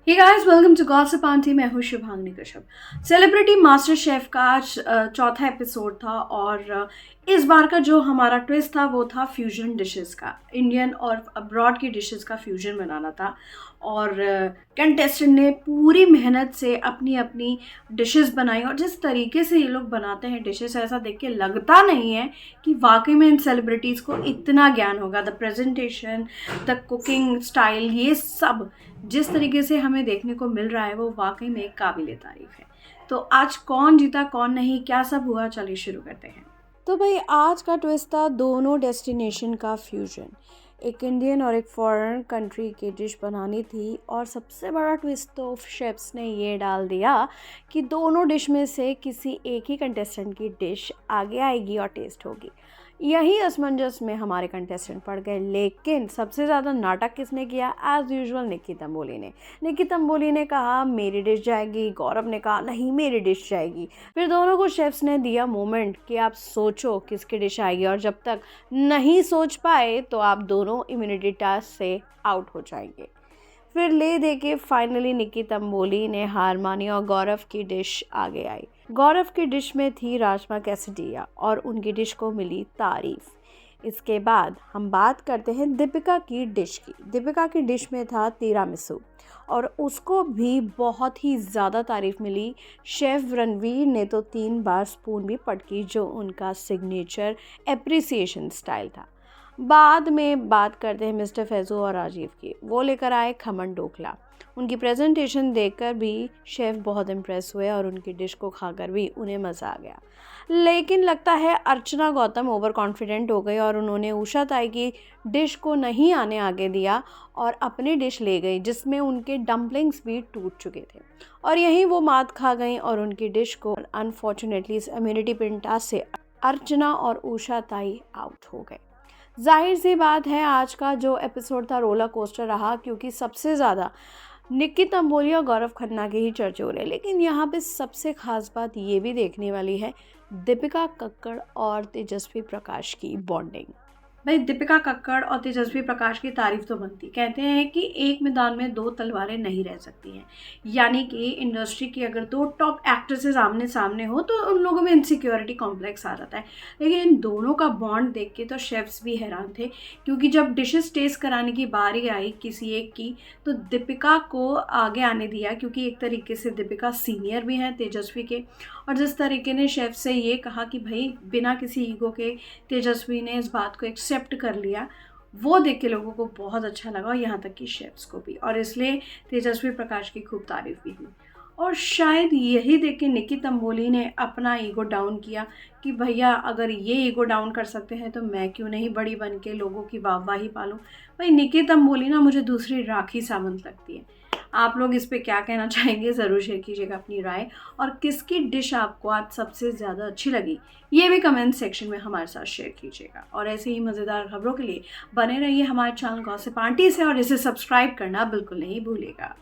Hey guys, welcome to gossip aunty. मैं हूँ Shubhangi Kashyap. Celebrity master chef का आज चौथा एपिसोड था और इस बार का जो हमारा ट्विस्ट था वो था फ्यूजन डिशेस का। इंडियन और अब्रॉड की डिशेस का फ्यूजन बनाना था और कंटेस्टेंट ने पूरी मेहनत से अपनी अपनी डिशेस बनाई और जिस तरीके से ये लोग बनाते हैं डिशेस, ऐसा देख के लगता नहीं है कि वाकई में इन सेलिब्रिटीज़ को इतना ज्ञान होगा। The presentation, the cooking style, ये सब जिस तरीके से हमें देखने को मिल रहा है वो वाकई में एक काबिले तारीफ है। तो आज कौन जीता कौन नहीं, क्या सब हुआ, चलिए शुरू करते हैं। तो भाई आज का ट्विस्ट था दोनों डेस्टिनेशन का फ्यूजन। एक इंडियन और एक फॉरेन कंट्री की डिश बनानी थी और सबसे बड़ा ट्विस्ट तो शेफ्स ने ये डाल दिया कि दोनों डिश में से किसी एक ही कंटेस्टेंट की डिश आगे आएगी और टेस्ट होगी। यही असमंजस में हमारे कंटेस्टेंट पड़ गए, लेकिन सबसे ज़्यादा नाटक किसने किया? एज़ यूजुअल निक्की तंबोली ने। निक्की तंबोली ने कहा मेरी डिश जाएगी, गौरव ने कहा नहीं मेरी डिश जाएगी। फिर दोनों को शेफ्स ने दिया मोमेंट कि आप सोचो किसकी डिश आएगी, और जब तक नहीं सोच पाए तो आप दोनों इम्यूनिटी टास्क से आउट हो जाएंगे। फिर ले दे के फाइनली निक्की तंबोली ने हार मानी और गौरव की डिश आगे आई। गौरव की डिश में थी राजमा कैसेडिया और उनकी डिश को मिली तारीफ। इसके बाद हम बात करते हैं दीपिका की डिश की। दीपिका की डिश में था तिरामिसू और उसको भी बहुत ही ज़्यादा तारीफ मिली। शेफ़ रणवीर ने तो 3 बार स्पून भी पटकी, जो उनका सिग्नेचर एप्रिसिएशन स्टाइल था। बाद में बात करते हैं मिस्टर फैज़ू और राजीव की। वो लेकर आए खमन ढोकला। उनकी प्रेजेंटेशन देखकर भी शेफ़ बहुत इम्प्रेस हुए और उनकी डिश को खाकर भी उन्हें मज़ा आ गया। लेकिन लगता है अर्चना गौतम ओवर कॉन्फिडेंट हो गई और उन्होंने उषा ताई की डिश को नहीं आने आगे दिया और अपनी डिश ले गई, जिसमें उनके डम्पलिंग्स भी टूट चुके थे और यहीं वो मात खा गई और उनकी डिश को अनफॉर्चुनेटली इस इम्यूनिटी पिंटा से अर्चना और उषा ताई आउट हो गए। जाहिर सी बात है आज का जो एपिसोड था रोलर कोस्टर रहा, क्योंकि सबसे ज़्यादा निक्की तंबोली और गौरव खन्ना के ही चर्चे हो रहे हैं। लेकिन यहाँ पे सबसे ख़ास बात ये भी देखने वाली है दीपिका कक्कड़ और तेजस्वी प्रकाश की बॉन्डिंग। भाई दीपिका कक्कड़ और तेजस्वी प्रकाश की तारीफ तो बनती, कहते हैं कि एक मैदान में 2 तलवारें नहीं रह सकती हैं। यानी कि इंडस्ट्री की अगर 2 टॉप एक्ट्रेसेस आमने सामने हो तो उन लोगों में इनसिक्योरिटी कॉम्प्लेक्स आ जाता है। लेकिन इन दोनों का बॉन्ड देख के तो शेफ्स भी हैरान थे, क्योंकि जब डिशेस टेस्ट कराने की बारी आई किसी एक की तो दीपिका को आगे आने दिया, क्योंकि एक तरीके से दीपिका सीनियर भी हैं तेजस्वी के। और जिस तरीके ने शेफ से ये कहा कि भाई बिना किसी ईगो के तेजस्वी ने इस बात को एक्सेप्ट कर लिया, वो देख के लोगों को बहुत अच्छा लगा और यहाँ तक कि शेफ्स को भी, और इसलिए तेजस्वी प्रकाश की खूब तारीफ भी हुई। और शायद यही देख के निक्की तंबोली ने अपना ईगो डाउन किया कि भैया अगर ये ईगो डाउन कर सकते हैं तो मैं क्यों नहीं बड़ी बन के लोगों की वाहवाही पालूं। भाई निक्की तंबोली ना मुझे दूसरी राखी सावंत लगती है। आप लोग इस पे क्या कहना चाहेंगे, ज़रूर शेयर कीजिएगा अपनी राय। और किसकी डिश आपको आज सबसे ज़्यादा अच्छी लगी ये भी कमेंट सेक्शन में हमारे साथ शेयर कीजिएगा। और ऐसे ही मज़ेदार खबरों के लिए बने रहिए हमारे चैनल गॉसिप आंटी से और इसे सब्सक्राइब करना बिल्कुल नहीं भूलिएगा।